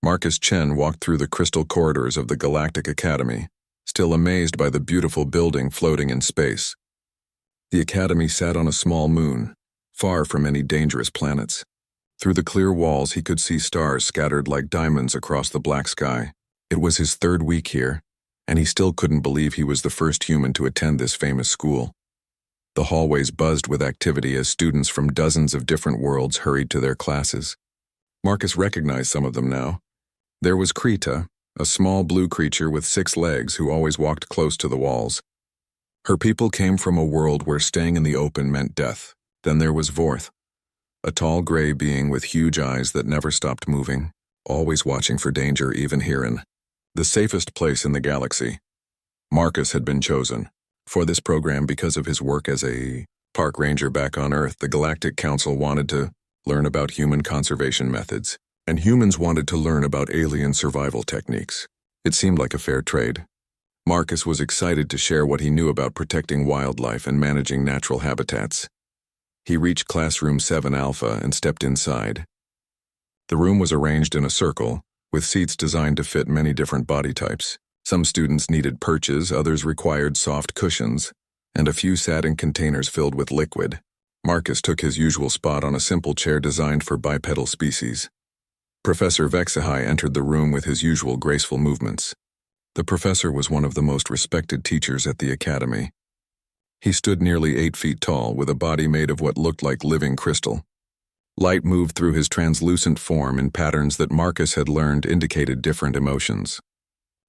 Marcus Chen walked through the crystal corridors of the Galactic Academy, still amazed by the beautiful building floating in space. The Academy sat on a small moon, far from any dangerous planets. Through the clear walls he could see stars scattered like diamonds across the black sky. It was his third week here, and he still couldn't believe he was the first human to attend this famous school. The hallways buzzed with activity as students from dozens of different worlds hurried to their classes. Marcus recognized some of them now. There was Krita, a small blue creature with 6 legs who always walked close to the walls. Her people came from a world where staying in the open meant death. Then there was Vorth, a tall gray being with huge eyes that never stopped moving, always watching for danger even herein. The safest place in the galaxy. Marcus had been chosen for this program because of his work as a park ranger back on Earth. The Galactic Council wanted to learn about human conservation methods, and humans wanted to learn about alien survival techniques. It seemed like a fair trade. Marcus was excited to share what he knew about protecting wildlife and managing natural habitats. He reached Classroom 7 Alpha and stepped inside. The room was arranged in a circle, with seats designed to fit many different body types. Some students needed perches, others required soft cushions, and a few sat in containers filled with liquid. Marcus took his usual spot on a simple chair designed for bipedal species. Professor Vexahai entered the room with his usual graceful movements. The professor was one of the most respected teachers at the academy. He stood nearly 8 feet tall, with a body made of what looked like living crystal. Light moved through his translucent form in patterns that Marcus had learned indicated different emotions.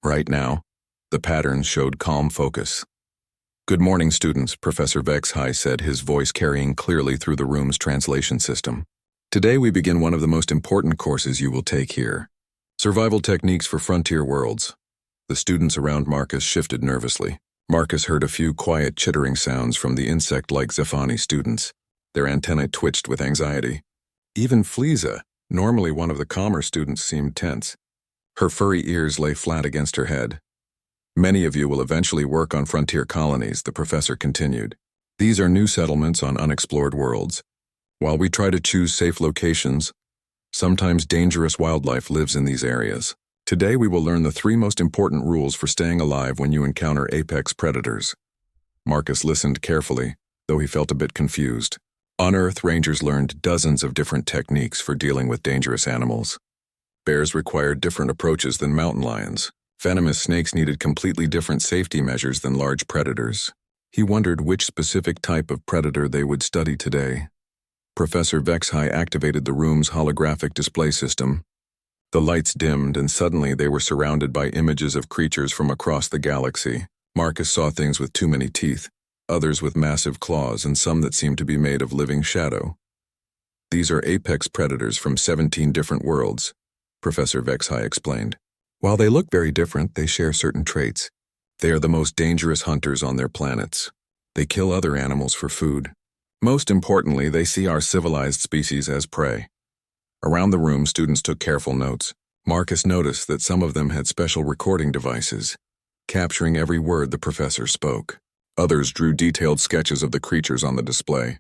Right now, the patterns showed calm focus. "Good morning, students," Professor Vexahai said, his voice carrying clearly through the room's translation system. "Today we begin one of the most important courses you will take here. Survival techniques for frontier worlds." The students around Marcus shifted nervously. Marcus heard a few quiet chittering sounds from the insect-like Zephani students. Their antennae twitched with anxiety. Even Fleeza, normally one of the calmer students, seemed tense. Her furry ears lay flat against her head. "Many of you will eventually work on frontier colonies," the professor continued. "These are new settlements on unexplored worlds. While we try to choose safe locations, sometimes dangerous wildlife lives in these areas. Today we will learn the 3 most important rules for staying alive when you encounter apex predators." Marcus listened carefully, though he felt a bit confused. On Earth, rangers learned dozens of different techniques for dealing with dangerous animals. Bears required different approaches than mountain lions. Venomous snakes needed completely different safety measures than large predators. He wondered which specific type of predator they would study today. Professor Vexahai activated the room's holographic display system. The lights dimmed, and suddenly they were surrounded by images of creatures from across the galaxy. Marcus saw things with too many teeth, others with massive claws, and some that seemed to be made of living shadow. "These are apex predators from 17 different worlds," Professor Vexahai explained. "While they look very different, they share certain traits. They are the most dangerous hunters on their planets. They kill other animals for food. Most importantly, they see our civilized species as prey." Around the room, students took careful notes. Marcus noticed that some of them had special recording devices, capturing every word the professor spoke. Others drew detailed sketches of the creatures on the display.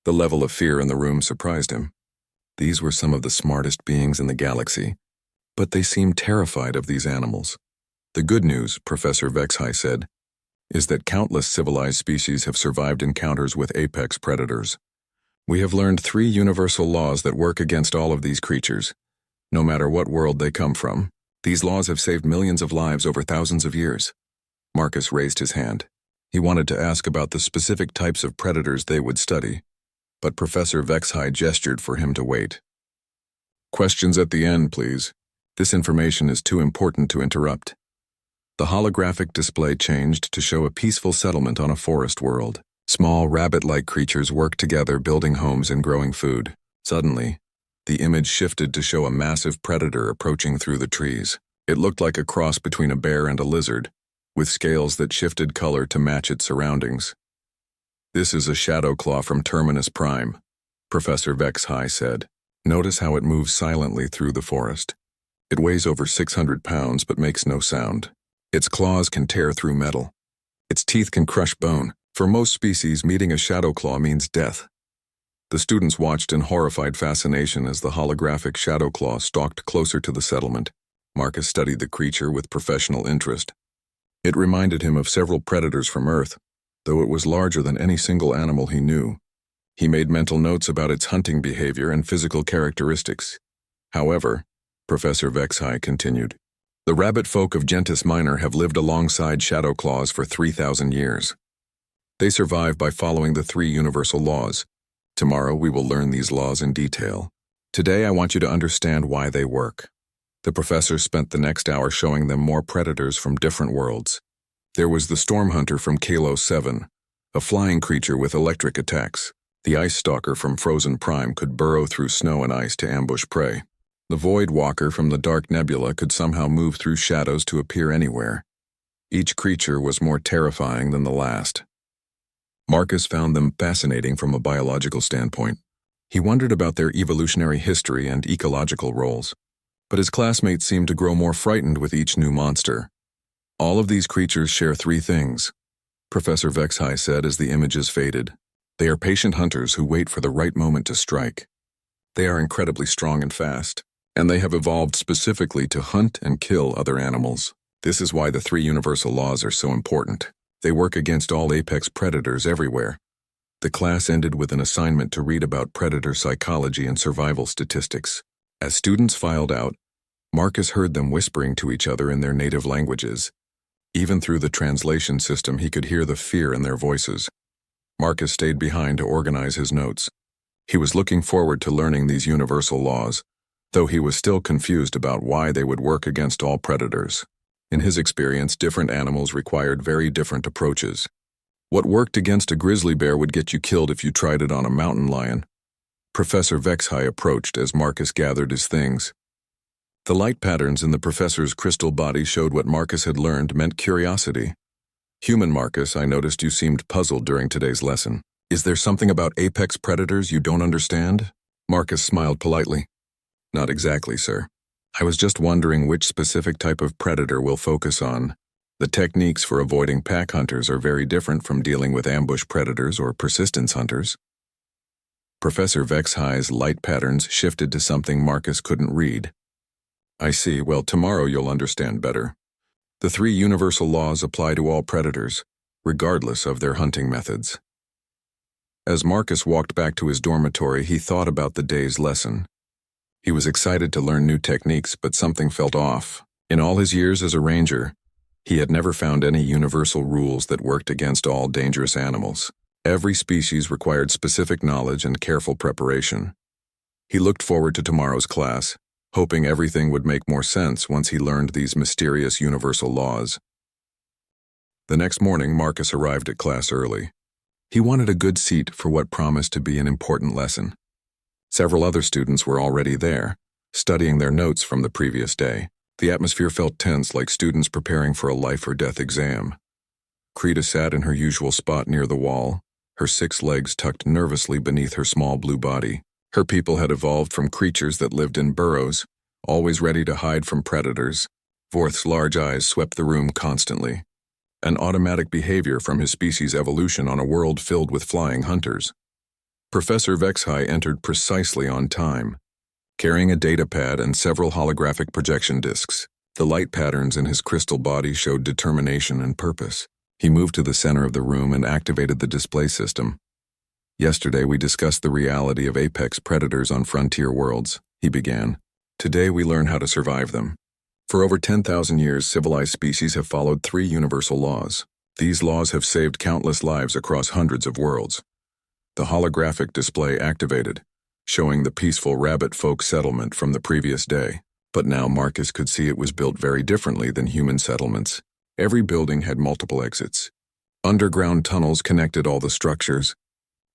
The level of fear in the room surprised him. These were some of the smartest beings in the galaxy, but they seemed terrified of these animals. "The good news," Professor Vexahai said, "is that countless civilized species have survived encounters with apex predators. We have learned 3 universal laws that work against all of these creatures, no matter what world they come from. These laws have saved millions of lives over thousands of years." Marcus raised his hand. He wanted to ask about the specific types of predators they would study, but Professor Vexahai gestured for him to wait. "Questions at the end, please. This information is too important to interrupt." The holographic display changed to show a peaceful settlement on a forest world. Small rabbit-like creatures worked together, building homes and growing food. Suddenly, the image shifted to show a massive predator approaching through the trees. It looked like a cross between a bear and a lizard, with scales that shifted color to match its surroundings. "This is a shadow claw from Terminus Prime," Professor Vexahai said. "Notice how it moves silently through the forest. It weighs over 600 pounds but makes no sound. Its claws can tear through metal. Its teeth can crush bone. For most species, meeting a shadow claw means death. The students watched in horrified fascination as the holographic shadow claw stalked closer to the settlement. Marcus studied the creature with professional interest. It reminded him of several predators from Earth, though it was larger than any single animal he knew. He made mental notes about its hunting behavior and physical characteristics. However, Professor Vexhai continued, the rabbit folk of Gentis Minor have lived alongside shadow claws for 3,000 years. They survive by following the 3 universal laws. Tomorrow we will learn these laws in detail. Today I want you to understand why they work. The professor spent the next hour showing them more predators from different worlds. There was the Storm Hunter from Kalo 7, a flying creature with electric attacks. The Ice Stalker from Frozen Prime could burrow through snow and ice to ambush prey. The Void Walker from the Dark Nebula could somehow move through shadows to appear anywhere. Each creature was more terrifying than the last. Marcus found them fascinating from a biological standpoint. He wondered about their evolutionary history and ecological roles, but his classmates seemed to grow more frightened with each new monster. All of these creatures share 3 things, Professor Vexhai said as the images faded. They are patient hunters who wait for the right moment to strike. They are incredibly strong and fast, and they have evolved specifically to hunt and kill other animals. This is why the 3 universal laws are so important. They work against all apex predators everywhere. The class ended with an assignment to read about predator psychology and survival statistics. As students filed out, Marcus heard them whispering to each other in their native languages. Even through the translation system, he could hear the fear in their voices. Marcus stayed behind to organize his notes. He was looking forward to learning these universal laws, though he was still confused about why they would work against all predators. In his experience, different animals required very different approaches. What worked against a grizzly bear would get you killed if you tried it on a mountain lion. Professor Vexhai approached as Marcus gathered his things. The light patterns in the professor's crystal body showed what Marcus had learned meant curiosity. Human Marcus, I noticed you seemed puzzled during today's lesson. Is there something about apex predators you don't understand? Marcus smiled politely. Not exactly, sir. I was just wondering which specific type of predator we'll focus on. The techniques for avoiding pack hunters are very different from dealing with ambush predators or persistence hunters. Professor Vexhai's light patterns shifted to something Marcus couldn't read. I see. Well, tomorrow you'll understand better. The 3 universal laws apply to all predators, regardless of their hunting methods. As Marcus walked back to his dormitory, he thought about the day's lesson. He was excited to learn new techniques, but something felt off. In all his years as a ranger, he had never found any universal rules that worked against all dangerous animals. Every species required specific knowledge and careful preparation. He looked forward to tomorrow's class, hoping everything would make more sense once he learned these mysterious universal laws. The next morning, Marcus arrived at class early. He wanted a good seat for what promised to be an important lesson. Several other students were already there, studying their notes from the previous day. The atmosphere felt tense, like students preparing for a life or death exam. Krita sat in her usual spot near the wall, her 6 legs tucked nervously beneath her small blue body. Her people had evolved from creatures that lived in burrows, always ready to hide from predators. Vorth's large eyes swept the room constantly, an automatic behavior from his species' evolution on a world filled with flying hunters. Professor Vexhai entered precisely on time, carrying a datapad and several holographic projection discs. The light patterns in his crystal body showed determination and purpose. He moved to the center of the room and activated the display system. Yesterday we discussed the reality of apex predators on frontier worlds, he began. Today we learn how to survive them. For over 10,000 years, civilized species have followed 3 universal laws. These laws have saved countless lives across hundreds of worlds. The holographic display activated, showing the peaceful rabbit folk settlement from the previous day. But now Marcus could see it was built very differently than human settlements. Every building had multiple exits. Underground tunnels connected all the structures.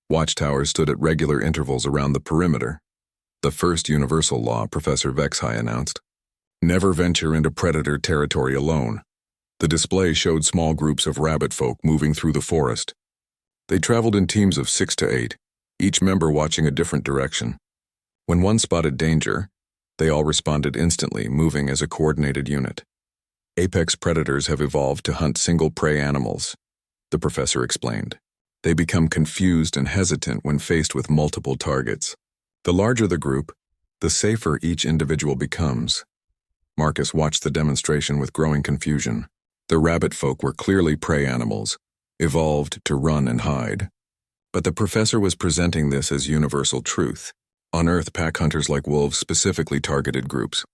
Watchtowers stood at regular intervals around the perimeter. The first universal law, Professor Vexhai announced. Never venture into predator territory alone. The display showed small groups of rabbit folk moving through the forest. They traveled in teams of 6 to 8, each member watching a different direction. When one spotted danger, they all responded instantly, moving as a coordinated unit. Apex predators have evolved to hunt single prey animals, the professor explained. They become confused and hesitant when faced with multiple targets. The larger the group, the safer each individual becomes. Marcus watched the demonstration with growing confusion. The rabbit folk were clearly prey animals, evolved to run and hide. But the professor was presenting this as universal truth. On Earth, pack hunters like wolves specifically targeted groups.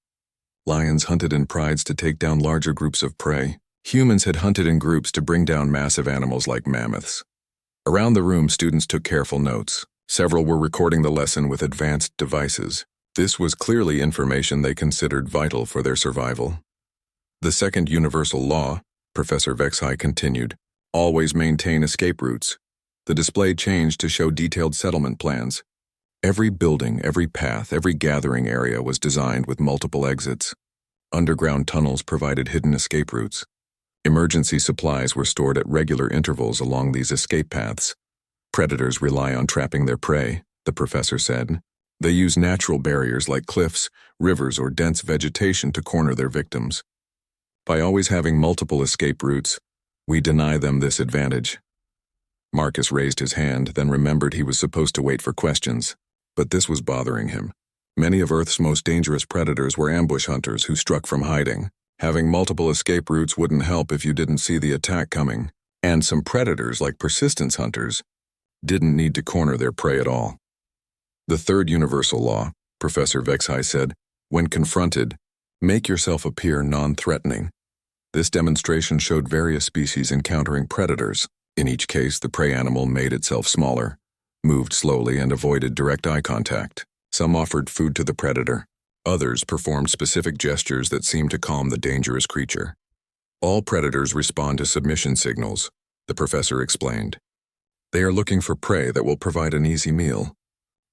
Lions hunted in prides to take down larger groups of prey. Humans had hunted in groups to bring down massive animals like mammoths. Around the room, students took careful notes. Several were recording the lesson with advanced devices. This was clearly information they considered vital for their survival. The second universal law, Professor Vexhai continued, always maintain escape routes. The display changed to show detailed settlement plans. Every building, every path, every gathering area was designed with multiple exits. Underground tunnels provided hidden escape routes. Emergency supplies were stored at regular intervals along these escape paths. Predators rely on trapping their prey, the professor said. They use natural barriers like cliffs, rivers, or dense vegetation to corner their victims. By always having multiple escape routes, we deny them this advantage. Marcus raised his hand, then remembered he was supposed to wait for questions. But this was bothering him. Many of Earth's most dangerous predators were ambush hunters who struck from hiding. Having multiple escape routes wouldn't help if you didn't see the attack coming. And some predators, like persistence hunters, didn't need to corner their prey at all. The third universal law, Professor Vexhai said, when confronted, make yourself appear non-threatening. This demonstration showed various species encountering predators. In each case, the prey animal made itself smaller, moved slowly, and avoided direct eye contact. Some offered food to the predator. Others performed specific gestures that seemed to calm the dangerous creature. All predators respond to submission signals, the professor explained. They are looking for prey that will provide an easy meal.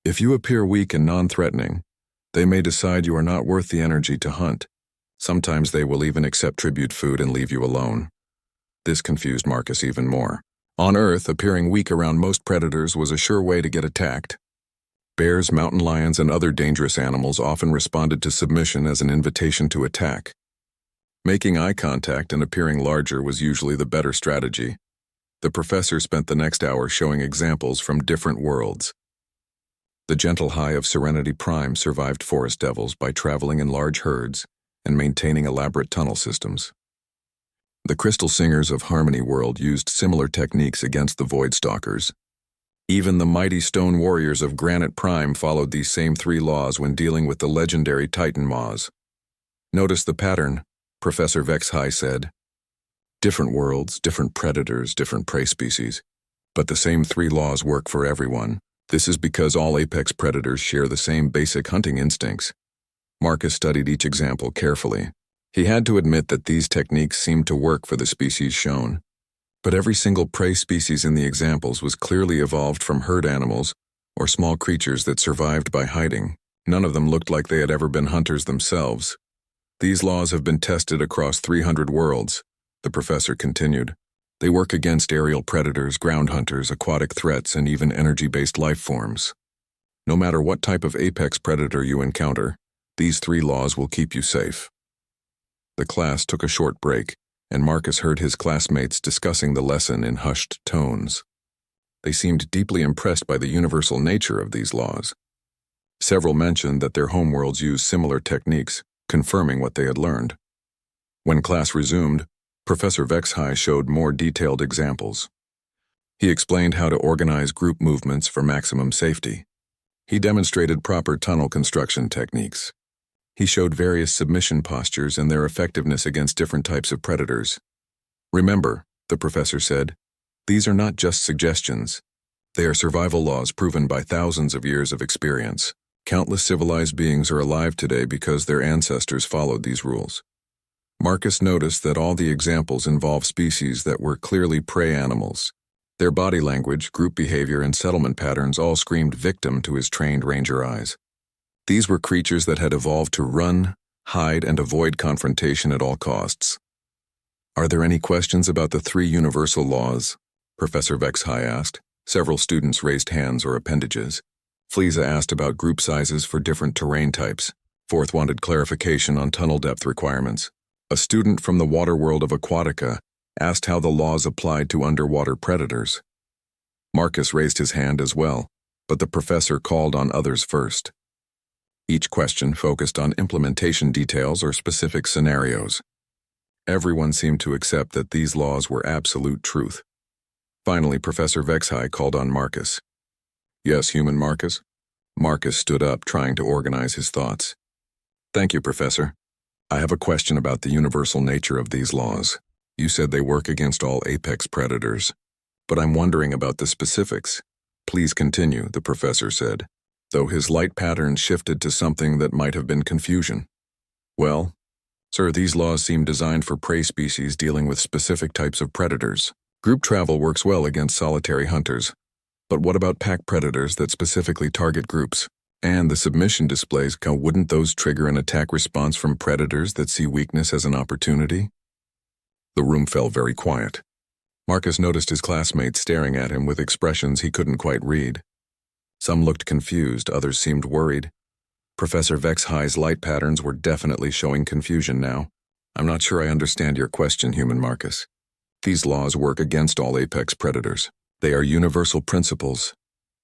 If you appear weak and non-threatening, they may decide you are not worth the energy to hunt. Sometimes they will even accept tribute food and leave you alone. This confused Marcus even more. On Earth, appearing weak around most predators was a sure way to get attacked. Bears, mountain lions, and other dangerous animals often responded to submission as an invitation to attack. Making eye contact and appearing larger was usually the better strategy. The professor spent the next hour showing examples from different worlds. The gentle high of Serenity Prime survived forest devils by traveling in large herds and maintaining elaborate tunnel systems. The Crystal Singers of Harmony World used similar techniques against the Void Stalkers. Even the mighty stone warriors of Granite Prime followed these same three laws when dealing with the legendary Titan Maws. Notice the pattern, Professor Vexhai said. Different worlds, different predators, different prey species. But the same three laws work for everyone. This is because all apex predators share the same basic hunting instincts. Marcus studied each example carefully. He had to admit that these techniques seemed to work for the species shown. But every single prey species in the examples was clearly evolved from herd animals or small creatures that survived by hiding. None of them looked like they had ever been hunters themselves. These laws have been tested across 300 worlds, the professor continued. They work against aerial predators, ground hunters, aquatic threats, and even energy-based life forms. No matter what type of apex predator you encounter, these three laws will keep you safe. The class took a short break, and Marcus heard his classmates discussing the lesson in hushed tones. They seemed deeply impressed by the universal nature of these laws. Several mentioned that their homeworlds used similar techniques, confirming what they had learned. When class resumed, Professor Vexhai showed more detailed examples. He explained how to organize group movements for maximum safety. He demonstrated proper tunnel construction techniques. He showed various submission postures and their effectiveness against different types of predators. Remember, the professor said, these are not just suggestions. They are survival laws proven by thousands of years of experience. Countless civilized beings are alive today because their ancestors followed these rules. Marcus noticed that all the examples involve species that were clearly prey animals. Their body language, group behavior, and settlement patterns all screamed victim to his trained ranger eyes. These were creatures that had evolved to run, hide, and avoid confrontation at all costs. Are there any questions about the three universal laws? Professor Vexhai asked. Several students raised hands or appendages. Fleeza asked about group sizes for different terrain types. Fourth wanted clarification on tunnel depth requirements. A student from the water world of Aquatica asked how the laws applied to underwater predators. Marcus raised his hand as well, but the professor called on others first. Each question focused on implementation details or specific scenarios. Everyone seemed to accept that these laws were absolute truth. Finally, Professor Vexhai called on Marcus. Yes, human Marcus? Marcus stood up, trying to organize his thoughts. Thank you, Professor. I have a question about the universal nature of these laws. You said they work against all apex predators, but I'm wondering about the specifics. Please continue, the professor said, though his light patterns shifted to something that might have been confusion. Well, sir, these laws seem designed for prey species dealing with specific types of predators. Group travel works well against solitary hunters, but what about pack predators that specifically target groups? And the submission displays, wouldn't those trigger an attack response from predators that see weakness as an opportunity? The room fell very quiet. Marcus noticed his classmates staring at him with expressions he couldn't quite read. Some looked confused, others seemed worried. Professor Vexhai's light patterns were definitely showing confusion now. I'm not sure I understand your question, human Marcus. These laws work against all apex predators. They are universal principles.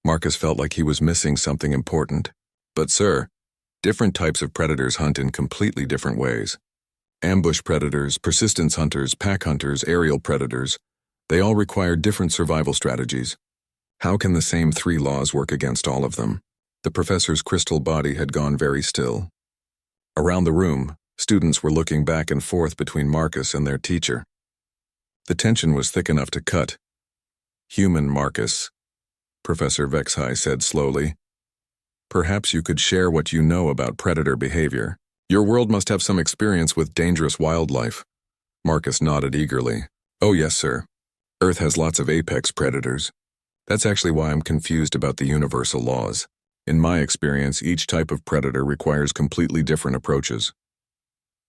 Marcus felt like he was missing something important. But sir, different types of predators hunt in completely different ways. Ambush predators, persistence hunters, pack hunters, aerial predators, they all require different survival strategies. How can the same 3 laws work against all of them? The professor's crystal body had gone very still. Around the room, students were looking back and forth between Marcus and their teacher. The tension was thick enough to cut. Human Marcus, Professor Vexhai said slowly. Perhaps you could share what you know about predator behavior. Your world must have some experience with dangerous wildlife. Marcus nodded eagerly. Oh yes, sir. Earth has lots of apex predators. That's actually why I'm confused about the universal laws. In my experience, each type of predator requires completely different approaches.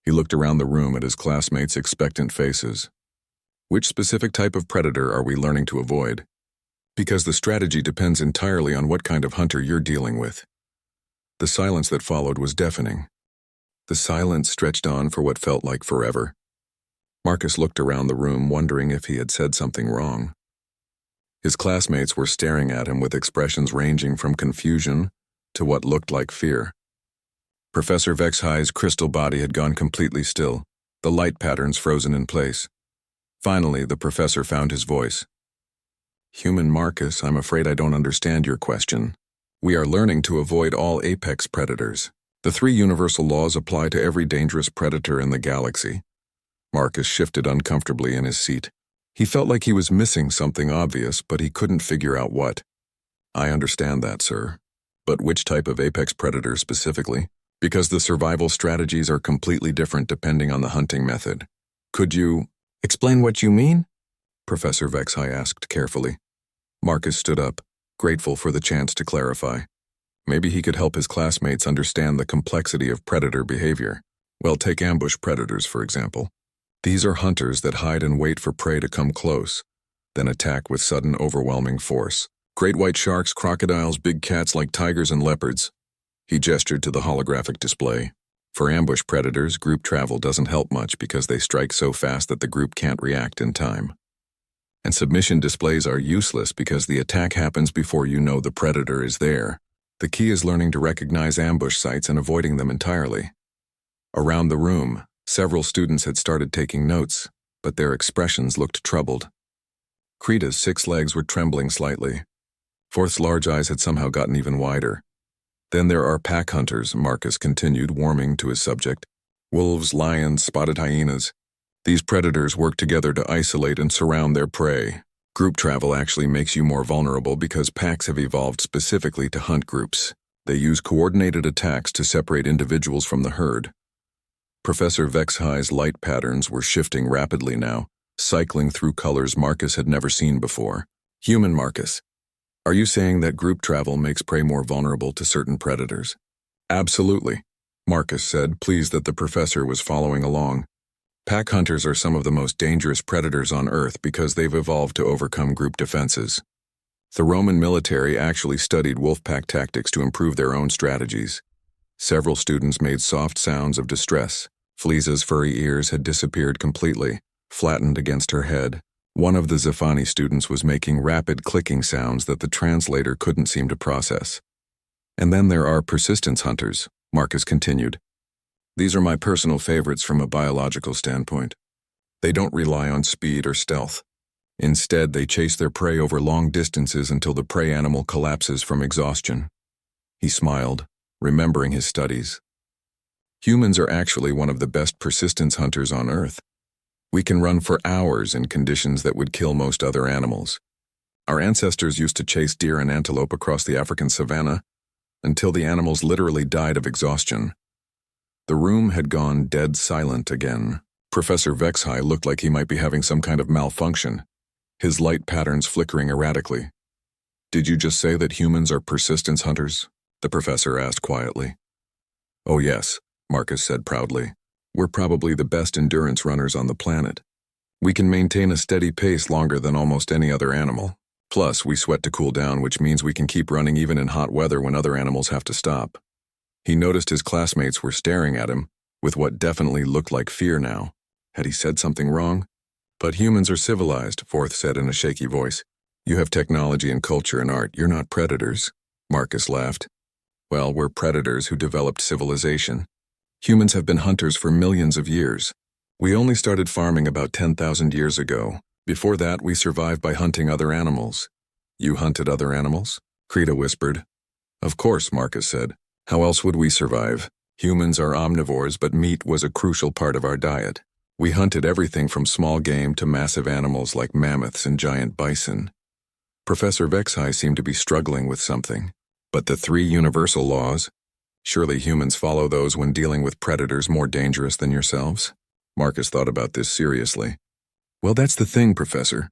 He looked around the room at his classmates' expectant faces. Which specific type of predator are we learning to avoid? Because the strategy depends entirely on what kind of hunter you're dealing with. The silence that followed was deafening. The silence stretched on for what felt like forever. Marcus looked around the room, wondering if he had said something wrong. His classmates were staring at him with expressions ranging from confusion to what looked like fear. Professor Vexhai's crystal body had gone completely still, the light patterns frozen in place. Finally, the professor found his voice. Human Marcus, I'm afraid I don't understand your question. We are learning to avoid all apex predators. The 3 universal laws apply to every dangerous predator in the galaxy. Marcus shifted uncomfortably in his seat. He felt like he was missing something obvious, but he couldn't figure out what. I understand that, sir. But which type of apex predator specifically? Because the survival strategies are completely different depending on the hunting method. Could you explain what you mean? Professor Vexhai asked carefully. Marcus stood up, grateful for the chance to clarify. Maybe he could help his classmates understand the complexity of predator behavior. Well, take ambush predators, for example. These are hunters that hide and wait for prey to come close, then attack with sudden, overwhelming force. Great white sharks, crocodiles, big cats like tigers and leopards. He gestured to the holographic display. For ambush predators, group travel doesn't help much because they strike so fast that the group can't react in time. And submission displays are useless because the attack happens before you know the predator is there. The key is learning to recognize ambush sites and avoiding them entirely. Around the room, several students had started taking notes, but their expressions looked troubled. Krita's 6 legs were trembling slightly. Fourth's large eyes had somehow gotten even wider. Then there are pack hunters, Marcus continued, warming to his subject. Wolves, lions, spotted hyenas. These predators work together to isolate and surround their prey. Group travel actually makes you more vulnerable because packs have evolved specifically to hunt groups. They use coordinated attacks to separate individuals from the herd. Professor Vexhai's light patterns were shifting rapidly now, cycling through colors Marcus had never seen before. Human Marcus, are you saying that group travel makes prey more vulnerable to certain predators? Absolutely, Marcus said, pleased that the professor was following along. Pack hunters are some of the most dangerous predators on Earth because they've evolved to overcome group defenses. The Roman military actually studied wolf-pack tactics to improve their own strategies. Several students made soft sounds of distress. Fleeza's furry ears had disappeared completely, flattened against her head. One of the Zafani students was making rapid clicking sounds that the translator couldn't seem to process. And then there are persistence hunters, Marcus continued. These are my personal favorites from a biological standpoint. They don't rely on speed or stealth. Instead, they chase their prey over long distances until the prey animal collapses from exhaustion. He smiled, remembering his studies. Humans are actually one of the best persistence hunters on Earth. We can run for hours in conditions that would kill most other animals. Our ancestors used to chase deer and antelope across the African savanna until the animals literally died of exhaustion. The room had gone dead silent again. Professor Vexhai looked like he might be having some kind of malfunction, his light patterns flickering erratically. Did you just say that humans are persistence hunters? The professor asked quietly. Oh yes, Marcus said proudly. We're probably the best endurance runners on the planet. We can maintain a steady pace longer than almost any other animal. Plus, we sweat to cool down, which means we can keep running even in hot weather when other animals have to stop. He noticed his classmates were staring at him, with what definitely looked like fear now. Had he said something wrong? But humans are civilized, Forth said in a shaky voice. You have technology and culture and art. You're not predators. Marcus laughed. Well, we're predators who developed civilization. Humans have been hunters for millions of years. We only started farming about 10,000 years ago. Before that, we survived by hunting other animals. You hunted other animals? Krita whispered. Of course, Marcus said. How else would we survive? Humans are omnivores, but meat was a crucial part of our diet. We hunted everything from small game to massive animals like mammoths and giant bison. Professor Vexhai seemed to be struggling with something. But the 3 universal laws? Surely humans follow those when dealing with predators more dangerous than yourselves? Marcus thought about this seriously. Well, that's the thing, Professor.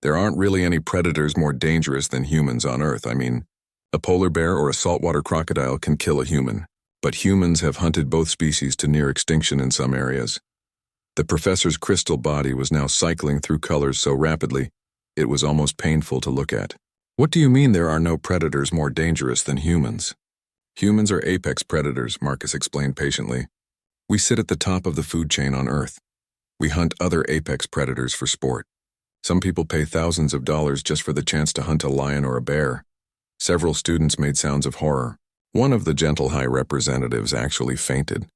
There aren't really any predators more dangerous than humans on Earth. I mean, a polar bear or a saltwater crocodile can kill a human. But humans have hunted both species to near extinction in some areas. The professor's crystal body was now cycling through colors so rapidly, it was almost painful to look at. What do you mean there are no predators more dangerous than humans? Humans are apex predators, Marcus explained patiently. We sit at the top of the food chain on Earth. We hunt other apex predators for sport. Some people pay thousands of dollars just for the chance to hunt a lion or a bear. Several students made sounds of horror. One of the Gentle High representatives actually fainted,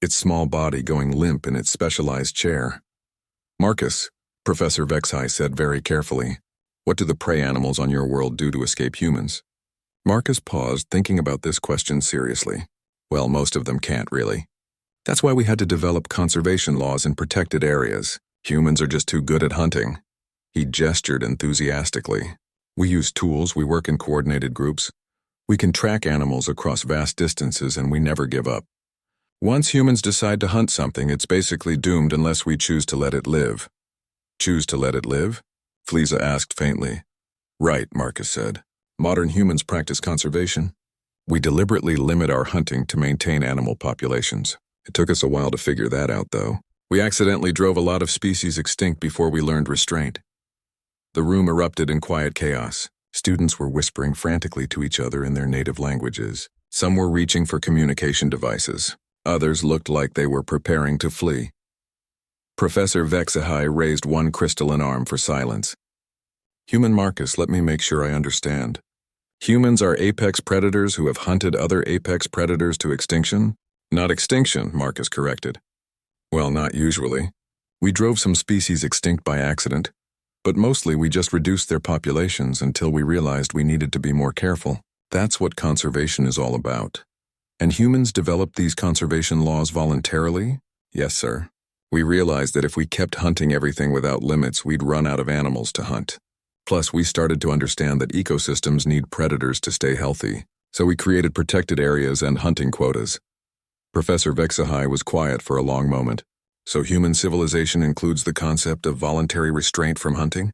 its small body going limp in its specialized chair. Marcus, Professor Vexhai said very carefully, what do the prey animals on your world do to escape humans? Marcus paused, thinking about this question seriously. Well, most of them can't really. That's why we had to develop conservation laws in protected areas. Humans are just too good at hunting. He gestured enthusiastically. We use tools, we work in coordinated groups. We can track animals across vast distances and we never give up. Once humans decide to hunt something, it's basically doomed unless we choose to let it live. Choose to let it live? Fleeza asked faintly. Right, Marcus said. Modern humans practice conservation. We deliberately limit our hunting to maintain animal populations. It took us a while to figure that out, though. We accidentally drove a lot of species extinct before we learned restraint. The room erupted in quiet chaos. Students were whispering frantically to each other in their native languages. Some were reaching for communication devices. Others looked like they were preparing to flee. Professor Vexahai raised one crystalline arm for silence. Human Marcus, let me make sure I understand. Humans are apex predators who have hunted other apex predators to extinction? Not extinction, Marcus corrected. Well, not usually. We drove some species extinct by accident, but mostly we just reduced their populations until we realized we needed to be more careful. That's what conservation is all about. And humans developed these conservation laws voluntarily? Yes, sir. We realized that if we kept hunting everything without limits, we'd run out of animals to hunt. Plus, we started to understand that ecosystems need predators to stay healthy, so we created protected areas and hunting quotas. Professor Vexahai was quiet for a long moment. So human civilization includes the concept of voluntary restraint from hunting?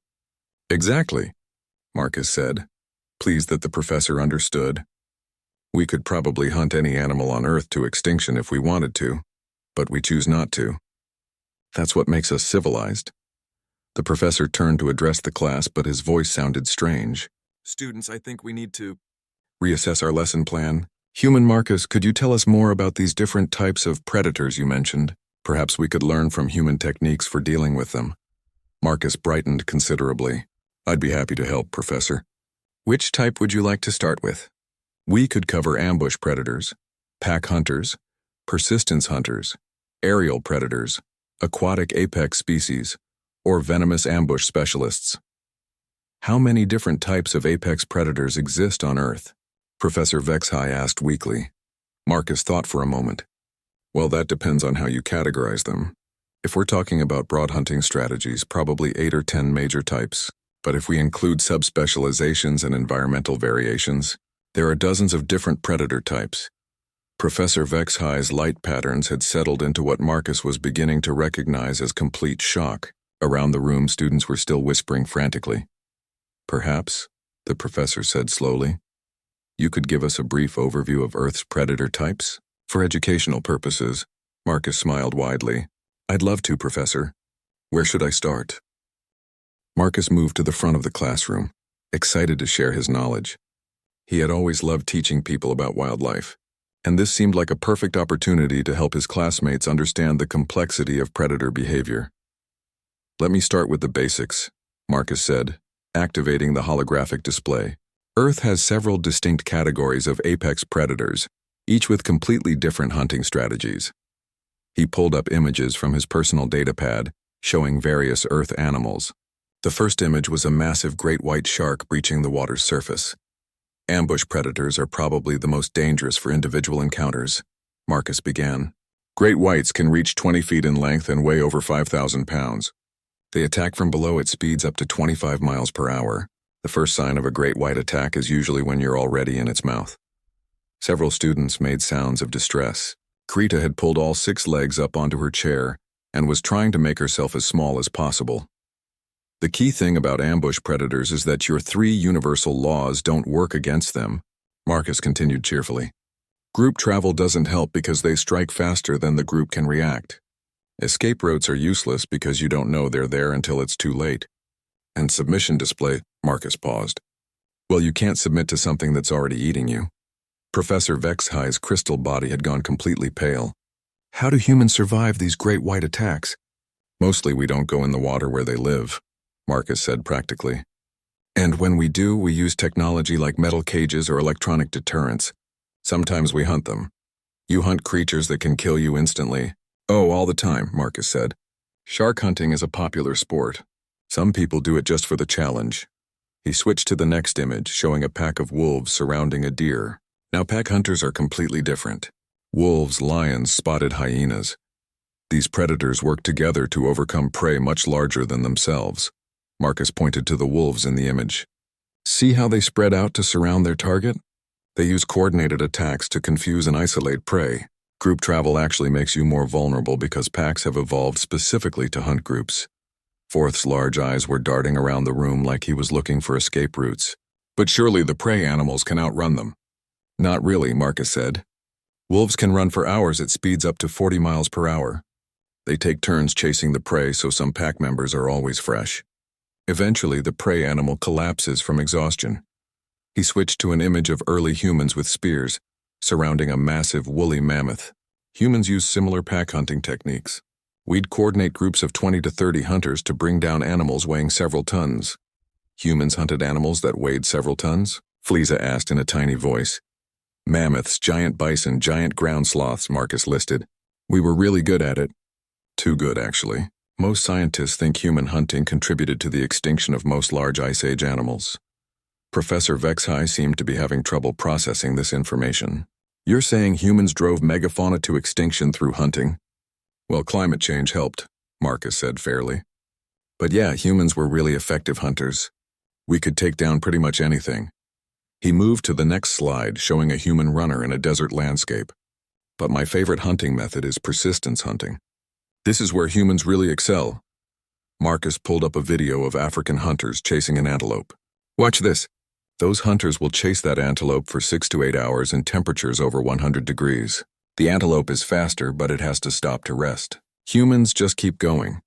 Exactly, Marcus said, pleased that the professor understood. We could probably hunt any animal on Earth to extinction if we wanted to, but we choose not to. That's what makes us civilized. The professor turned to address the class, but his voice sounded strange. Students, I think we need to reassess our lesson plan. Human Marcus, could you tell us more about these different types of predators you mentioned? Perhaps we could learn from human techniques for dealing with them. Marcus brightened considerably. I'd be happy to help, Professor. Which type would you like to start with? We could cover ambush predators, pack hunters, persistence hunters, aerial predators, aquatic apex species, or venomous ambush specialists. How many different types of apex predators exist on Earth? Professor Vexhai asked weakly. Marcus thought for a moment. Well, that depends on how you categorize them. If we're talking about broad hunting strategies, probably 8 or 10 major types. But if we include subspecializations and environmental variations, there are dozens of different predator types. Professor Vexhai's light patterns had settled into what Marcus was beginning to recognize as complete shock. Around the room, students were still whispering frantically. Perhaps, the professor said slowly, you could give us a brief overview of Earth's predator types? For educational purposes, Marcus smiled widely. I'd love to, Professor. Where should I start? Marcus moved to the front of the classroom, excited to share his knowledge. He had always loved teaching people about wildlife, and this seemed like a perfect opportunity to help his classmates understand the complexity of predator behavior. Let me start with the basics, Marcus said, activating the holographic display. Earth has several distinct categories of apex predators, each with completely different hunting strategies. He pulled up images from his personal datapad, showing various Earth animals. The first image was a massive great white shark breaching the water's surface. Ambush predators are probably the most dangerous for individual encounters, Marcus began. Great whites can reach 20 feet in length and weigh over 5,000 pounds. They attack from below at speeds up to 25 miles per hour. The first sign of a great white attack is usually when you're already in its mouth. Several students made sounds of distress. Krita had pulled all 6 legs up onto her chair and was trying to make herself as small as possible. The key thing about ambush predators is that your 3 universal laws don't work against them, Marcus continued cheerfully. Group travel doesn't help because they strike faster than the group can react. Escape routes are useless because you don't know they're there until it's too late. And submission display, Marcus paused. Well, you can't submit to something that's already eating you. Professor Vexhai's crystal body had gone completely pale. How do humans survive these great white attacks? Mostly we don't go in the water where they live, Marcus said practically. And when we do, we use technology like metal cages or electronic deterrents. Sometimes we hunt them. You hunt creatures that can kill you instantly. Oh, all the time, Marcus said. Shark hunting is a popular sport. Some people do it just for the challenge. He switched to the next image, showing a pack of wolves surrounding a deer. Now pack hunters are completely different. Wolves, lions, spotted hyenas. These predators work together to overcome prey much larger than themselves. Marcus pointed to the wolves in the image. See how they spread out to surround their target? They use coordinated attacks to confuse and isolate prey. Group travel actually makes you more vulnerable because packs have evolved specifically to hunt groups. Forth's large eyes were darting around the room like he was looking for escape routes. But surely the prey animals can outrun them. Not really, Marcus said. Wolves can run for hours at speeds up to 40 miles per hour. They take turns chasing the prey, so some pack members are always fresh. Eventually, the prey animal collapses from exhaustion. He switched to an image of early humans with spears, surrounding a massive woolly mammoth. Humans use similar pack hunting techniques. We'd coordinate groups of 20 to 30 hunters to bring down animals weighing several tons. Humans hunted animals that weighed several tons? Fleeza asked in a tiny voice. Mammoths, giant bison, giant ground sloths, Marcus listed. We were really good at it. Too good, actually. Most scientists think human hunting contributed to the extinction of most large Ice Age animals. Professor Vexhai seemed to be having trouble processing this information. You're saying humans drove megafauna to extinction through hunting? Well, climate change helped, Marcus said fairly. But yeah, humans were really effective hunters. We could take down pretty much anything. He moved to the next slide, showing a human runner in a desert landscape. But my favorite hunting method is persistence hunting. This is where humans really excel. Marcus pulled up a video of African hunters chasing an antelope. Watch this. Those hunters will chase that antelope for 6 to 8 hours in temperatures over 100 degrees. The antelope is faster, but it has to stop to rest. Humans just keep going.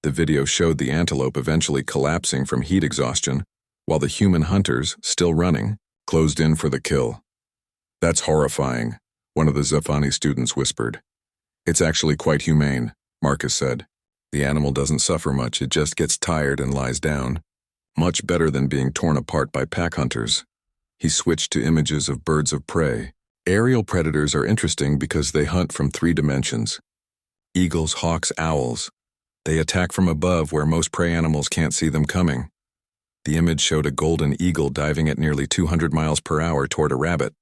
The video showed the antelope eventually collapsing from heat exhaustion, while the human hunters, still running, closed in for the kill. That's horrifying, one of the Zafani students whispered. It's actually quite humane, Marcus said. The animal doesn't suffer much, it just gets tired and lies down. Much better than being torn apart by pack hunters. He switched to images of birds of prey. Aerial predators are interesting because they hunt from 3 dimensions. Eagles, hawks, owls. They attack from above where most prey animals can't see them coming. The image showed a golden eagle diving at nearly 200 miles per hour toward a rabbit.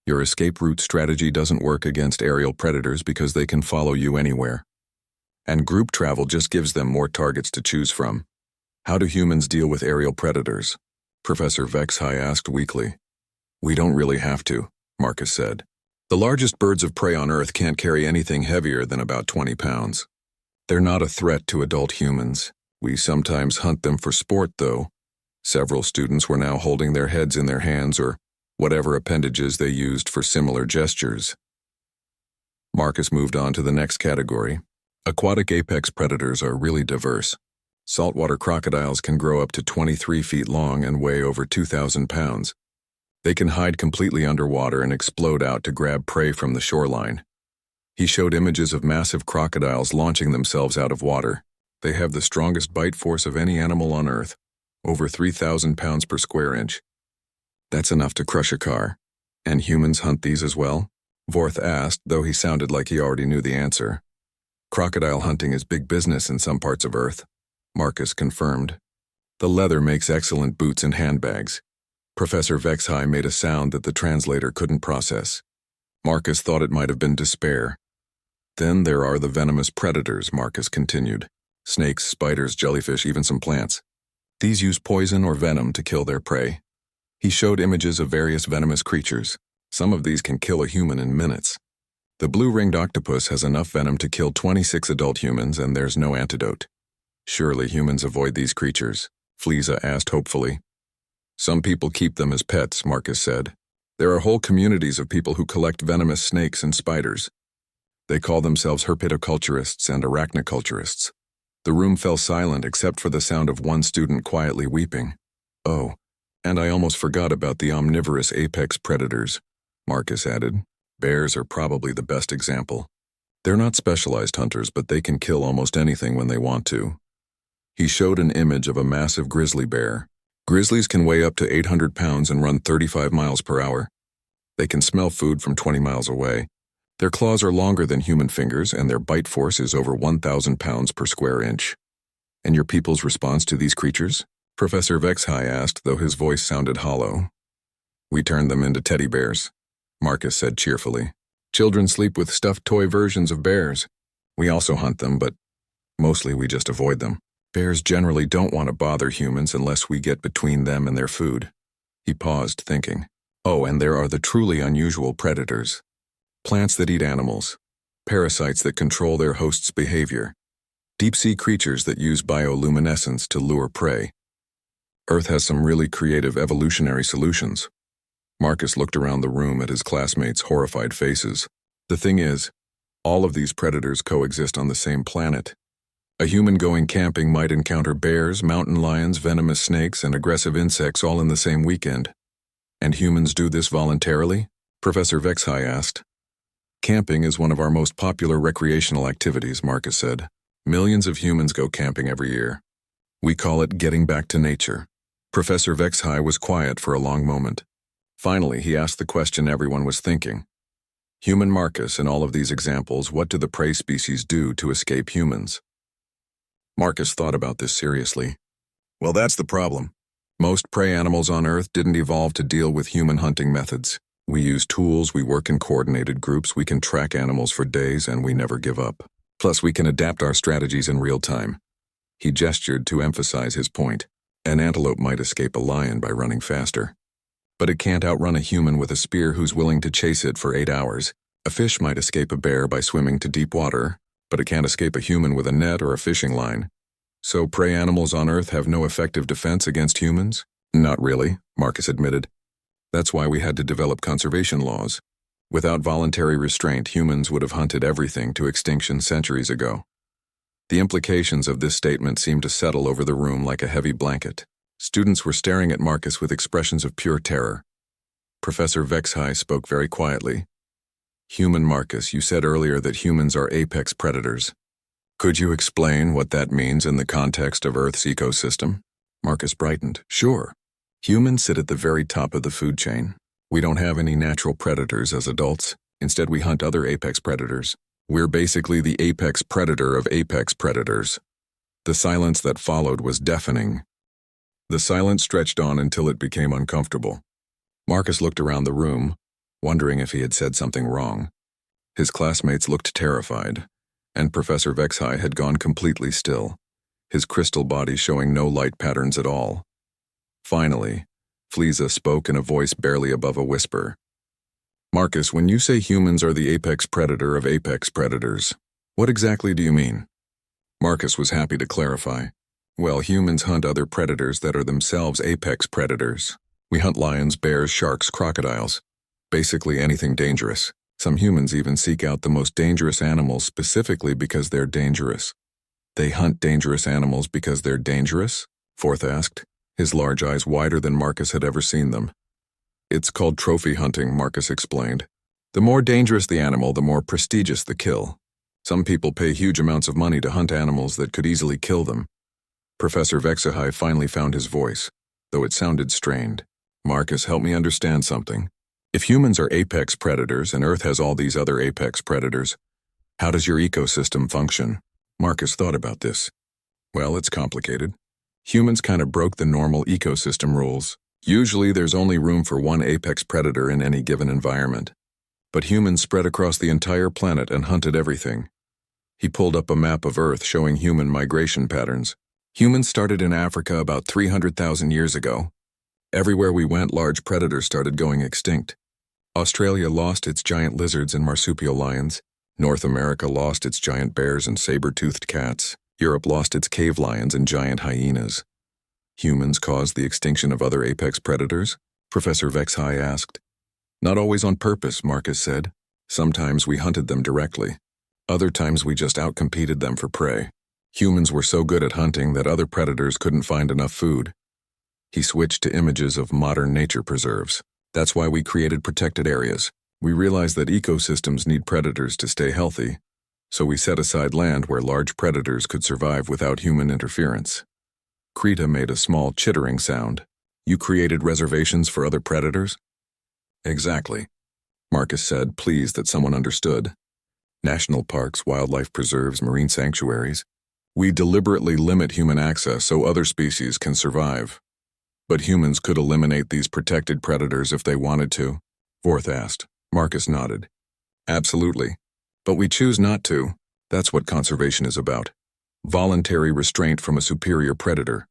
Your escape route strategy doesn't work against aerial predators because they can follow you anywhere. And group travel just gives them more targets to choose from. How do humans deal with aerial predators? Professor Vexhai asked weakly. We don't really have to, Marcus said. The largest birds of prey on Earth can't carry anything heavier than about 20 pounds. They're not a threat to adult humans. We sometimes hunt them for sport, though. Several students were now holding their heads in their hands or whatever appendages they used for similar gestures. Marcus moved on to the next category. Aquatic apex predators are really diverse. Saltwater crocodiles can grow up to 23 feet long and weigh over 2,000 pounds. They can hide completely underwater and explode out to grab prey from the shoreline. He showed images of massive crocodiles launching themselves out of water. They have the strongest bite force of any animal on Earth, over 3,000 pounds per square inch. That's enough to crush a car. And humans hunt these as well? Vorth asked, though he sounded like he already knew the answer. Crocodile hunting is big business in some parts of Earth, Marcus confirmed. The leather makes excellent boots and handbags. Professor Vexhai made a sound that the translator couldn't process. Marcus thought it might have been despair. Then there are the venomous predators, Marcus continued. Snakes, spiders, jellyfish, even some plants. These use poison or venom to kill their prey. He showed images of various venomous creatures. Some of these can kill a human in minutes. The blue-ringed octopus has enough venom to kill 26 adult humans, and there's no antidote. Surely humans avoid these creatures, Fleeza asked hopefully. Some people keep them as pets, Marcus said. There are whole communities of people who collect venomous snakes and spiders. They call themselves herpetoculturists and arachnoculturists. The room fell silent except for the sound of one student quietly weeping. Oh, and I almost forgot about the omnivorous apex predators, Marcus added. Bears are probably the best example. They're not specialized hunters, but they can kill almost anything when they want to. He showed an image of a massive grizzly bear. Grizzlies can weigh up to 800 pounds and run 35 miles per hour. They can smell food from 20 miles away. Their claws are longer than human fingers, and their bite force is over 1,000 pounds per square inch. And your people's response to these creatures? Professor Vexhai asked, though his voice sounded hollow. We turn them into teddy bears, Marcus said cheerfully. Children sleep with stuffed toy versions of bears. We also hunt them, but mostly we just avoid them. Bears generally don't want to bother humans unless we get between them and their food. He paused, thinking. Oh, and there are the truly unusual predators. Plants that eat animals. Parasites that control their host's behavior. Deep-sea creatures that use bioluminescence to lure prey. Earth has some really creative evolutionary solutions. Marcus looked around the room at his classmates' horrified faces. The thing is, all of these predators coexist on the same planet. A human going camping might encounter bears, mountain lions, venomous snakes, and aggressive insects all in the same weekend. And humans do this voluntarily? Professor Vexhai asked. Camping is one of our most popular recreational activities, Marcus said. Millions of humans go camping every year. We call it getting back to nature. Professor Vexhai was quiet for a long moment. Finally, he asked the question everyone was thinking. Human Marcus, in all of these examples, what do the prey species do to escape humans? Marcus thought about this seriously. Well, that's the problem. Most prey animals on Earth didn't evolve to deal with human hunting methods. We use tools, we work in coordinated groups, we can track animals for days, and we never give up. Plus, we can adapt our strategies in real time. He gestured to emphasize his point. An antelope might escape a lion by running faster. But it can't outrun a human with a spear who's willing to chase it for 8 hours. A fish might escape a bear by swimming to deep water, but it can't escape a human with a net or a fishing line. So prey animals on Earth have no effective defense against humans? Not really, Marcus admitted. That's why we had to develop conservation laws. Without voluntary restraint, humans would have hunted everything to extinction centuries ago. The implications of this statement seemed to settle over the room like a heavy blanket. Students were staring at Marcus with expressions of pure terror. Professor Vexhai spoke very quietly. Human Marcus, you said earlier that humans are apex predators. Could you explain what that means in the context of Earth's ecosystem? Marcus brightened. Sure. Humans sit at the very top of the food chain. We don't have any natural predators as adults. Instead, we hunt other apex predators. We're basically the apex predator of apex predators. The silence that followed was deafening. The silence stretched on until it became uncomfortable. Marcus looked around the room, wondering if he had said something wrong. His classmates looked terrified, and Professor Vexhai had gone completely still, his crystal body showing no light patterns at all. Finally, Fleeza spoke in a voice barely above a whisper. Marcus, when you say humans are the apex predator of apex predators, what exactly do you mean? Marcus was happy to clarify. Well, humans hunt other predators that are themselves apex predators. We hunt lions, bears, sharks, crocodiles. Basically anything dangerous. Some humans even seek out the most dangerous animals specifically because they're dangerous. They hunt dangerous animals because they're dangerous? Forth asked, his large eyes wider than Marcus had ever seen them. It's called trophy hunting, Marcus explained. The more dangerous the animal, the more prestigious the kill. Some people pay huge amounts of money to hunt animals that could easily kill them. Professor Vexahai finally found his voice, though it sounded strained. Marcus, help me understand something. If humans are apex predators and Earth has all these other apex predators, how does your ecosystem function? Marcus thought about this. Well, it's complicated. Humans kind of broke the normal ecosystem rules. Usually there's only room for one apex predator in any given environment. But humans spread across the entire planet and hunted everything. He pulled up a map of Earth showing human migration patterns. Humans started in Africa about 300,000 years ago. Everywhere we went, large predators started going extinct. Australia lost its giant lizards and marsupial lions. North America lost its giant bears and saber-toothed cats. Europe lost its cave lions and giant hyenas. Humans caused the extinction of other apex predators? Professor Vexhai asked. Not always on purpose, Marcus said. Sometimes we hunted them directly. Other times we just outcompeted them for prey. Humans were so good at hunting that other predators couldn't find enough food. He switched to images of modern nature preserves. That's why we created protected areas. We realized that ecosystems need predators to stay healthy, so we set aside land where large predators could survive without human interference. Krita made a small chittering sound. You created reservations for other predators? Exactly, Marcus said, pleased that someone understood. National parks, wildlife preserves, marine sanctuaries. We deliberately limit human access so other species can survive. But humans could eliminate these protected predators if they wanted to? Forth asked. Marcus nodded. Absolutely. But we choose not to. That's what conservation is about. Voluntary restraint from a superior predator.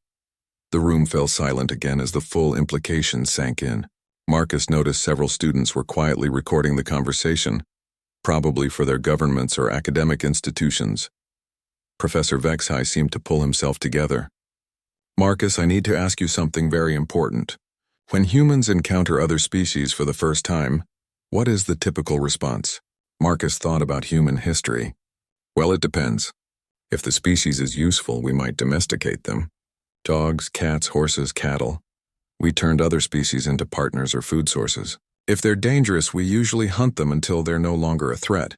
The room fell silent again as the full implications sank in. Marcus noticed several students were quietly recording the conversation, probably for their governments or academic institutions. Professor Vexhai seemed to pull himself together. Marcus, I need to ask you something very important. When humans encounter other species for the first time, what is the typical response? Marcus thought about human history. Well, it depends. If the species is useful, we might domesticate them. Dogs, cats, horses, cattle. We turned other species into partners or food sources. If they're dangerous, we usually hunt them until they're no longer a threat.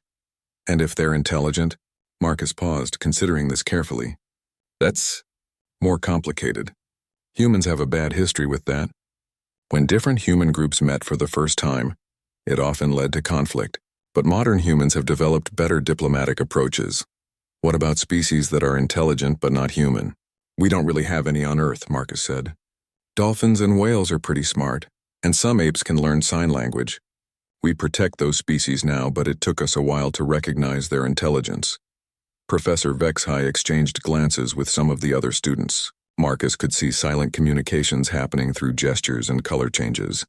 And if they're intelligent? Marcus paused, considering this carefully. That's more complicated. Humans have a bad history with that. When different human groups met for the first time, it often led to conflict. But modern humans have developed better diplomatic approaches. What about species that are intelligent but not human? We don't really have any on Earth, Marcus said. Dolphins and whales are pretty smart, and some apes can learn sign language. We protect those species now, but it took us a while to recognize their intelligence. Professor Vexhai exchanged glances with some of the other students. Marcus could see silent communications happening through gestures and color changes.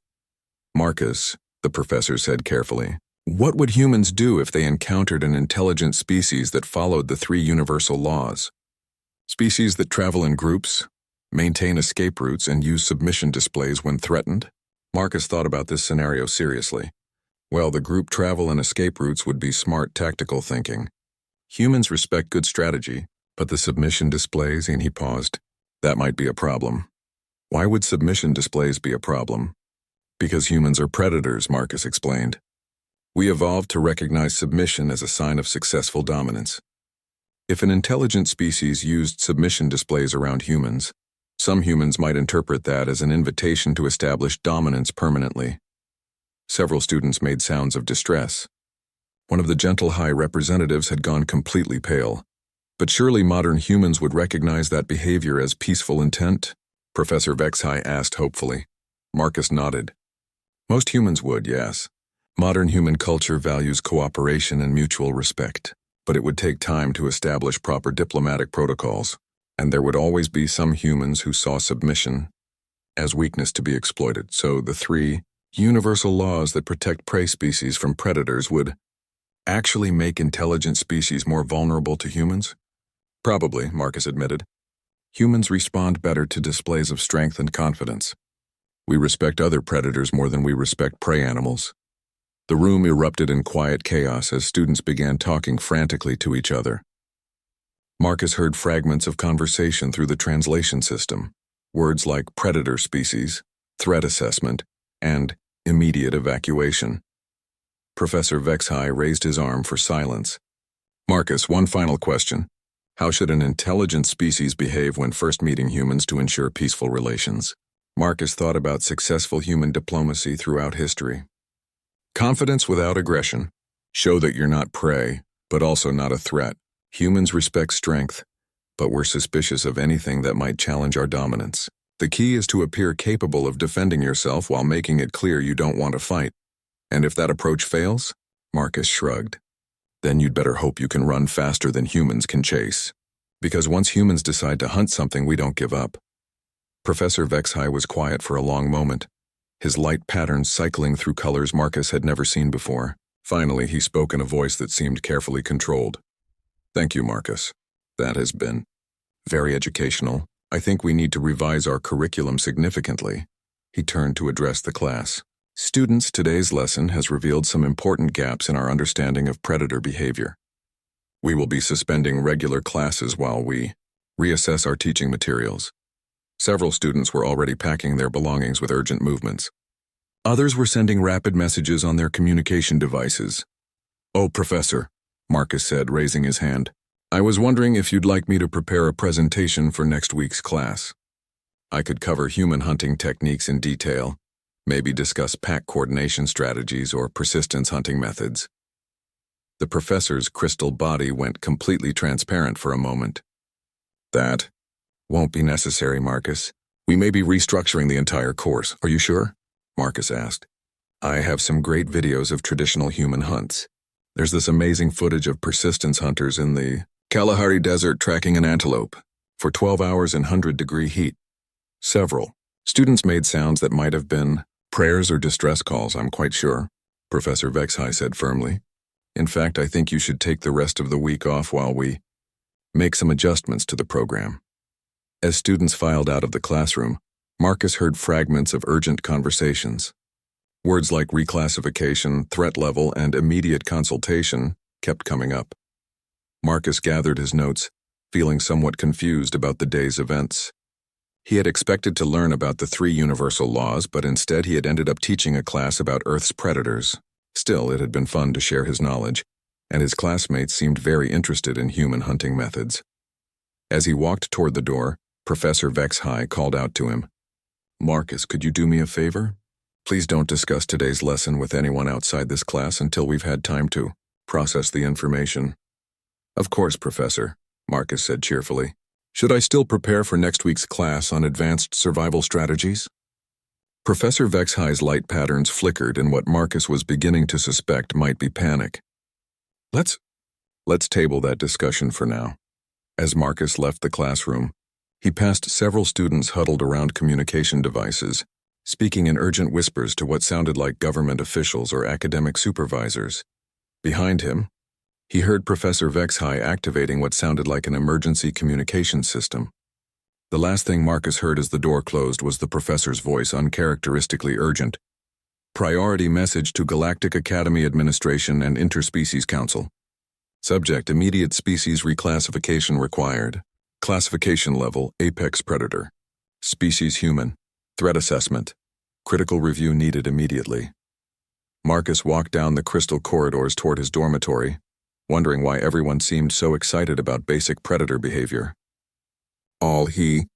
Marcus, the professor said carefully, what would humans do if they encountered an intelligent species that followed the 3 universal laws? Species that travel in groups, maintain escape routes, and use submission displays when threatened? Marcus thought about this scenario seriously. Well, the group travel and escape routes would be smart tactical thinking. Humans respect good strategy, but the submission displays, and he paused. That might be a problem. Why would submission displays be a problem? Because humans are predators, Marcus explained. We evolved to recognize submission as a sign of successful dominance. If an intelligent species used submission displays around humans, some humans might interpret that as an invitation to establish dominance permanently. Several students made sounds of distress. One of the Gentle High representatives had gone completely pale. But surely modern humans would recognize that behavior as peaceful intent? Professor Vexhai asked hopefully. Marcus nodded. Most humans would, yes. Modern human culture values cooperation and mutual respect, but it would take time to establish proper diplomatic protocols, and there would always be some humans who saw submission as weakness to be exploited. So the 3 universal laws that protect prey species from predators would actually make intelligent species more vulnerable to humans? Probably, Marcus admitted. Humans respond better to displays of strength and confidence. We respect other predators more than we respect prey animals. The room erupted in quiet chaos as students began talking frantically to each other. Marcus heard fragments of conversation through the translation system, words like predator species, threat assessment, and immediate evacuation. Professor Vexhai raised his arm for silence. Marcus, one final question. How should an intelligent species behave when first meeting humans to ensure peaceful relations? Marcus thought about successful human diplomacy throughout history. Confidence without aggression. Show that you're not prey, but also not a threat. Humans respect strength, but we're suspicious of anything that might challenge our dominance. The key is to appear capable of defending yourself while making it clear you don't want to fight. And if that approach fails? Marcus shrugged. Then you'd better hope you can run faster than humans can chase. Because once humans decide to hunt something, we don't give up. Professor Vexhai was quiet for a long moment, his light patterns cycling through colors Marcus had never seen before. Finally, he spoke in a voice that seemed carefully controlled. Thank you, Marcus. That has been very educational. I think we need to revise our curriculum significantly. He turned to address the class. Students, today's lesson has revealed some important gaps in our understanding of predator behavior. We will be suspending regular classes while we reassess our teaching materials. Several students were already packing their belongings with urgent movements. Others were sending rapid messages on their communication devices. Oh, Professor, Marcus said, raising his hand. I was wondering if you'd like me to prepare a presentation for next week's class. I could cover human hunting techniques in detail, maybe discuss pack coordination strategies or persistence hunting methods. The professor's crystal body went completely transparent for a moment. That won't be necessary, Marcus. We may be restructuring the entire course. Are you sure? Marcus asked. I have some great videos of traditional human hunts. There's this amazing footage of persistence hunters in the Kalahari Desert tracking an antelope for 12 hours in 100-degree heat. Several students made sounds that might have been prayers or distress calls, I'm quite sure, Professor Vexhai said firmly. In fact, I think you should take the rest of the week off while we make some adjustments to the program. As students filed out of the classroom, Marcus heard fragments of urgent conversations. Words like reclassification, threat level, and immediate consultation kept coming up. Marcus gathered his notes, feeling somewhat confused about the day's events. He had expected to learn about the 3 universal laws, but instead he had ended up teaching a class about Earth's predators. Still, it had been fun to share his knowledge, and his classmates seemed very interested in human hunting methods. As he walked toward the door, Professor Vexhai called out to him. Marcus, could you do me a favor? Please don't discuss today's lesson with anyone outside this class until we've had time to process the information. Of course, Professor, Marcus said cheerfully. Should I still prepare for next week's class on advanced survival strategies? Professor Vexhai's light patterns flickered in what Marcus was beginning to suspect might be panic. Let's table that discussion for now. As Marcus left the classroom, he passed several students huddled around communication devices, speaking in urgent whispers to what sounded like government officials or academic supervisors. Behind him, he heard Professor Vexhai activating what sounded like an emergency communication system. The last thing Marcus heard as the door closed was the professor's voice, uncharacteristically urgent. Priority message to Galactic Academy Administration and Interspecies Council. Subject: immediate species reclassification required. Classification level: apex predator. Species human. Threat assessment. Critical review needed immediately. Marcus walked down the crystal corridors toward his dormitory, wondering why everyone seemed so excited about basic predator behavior. All he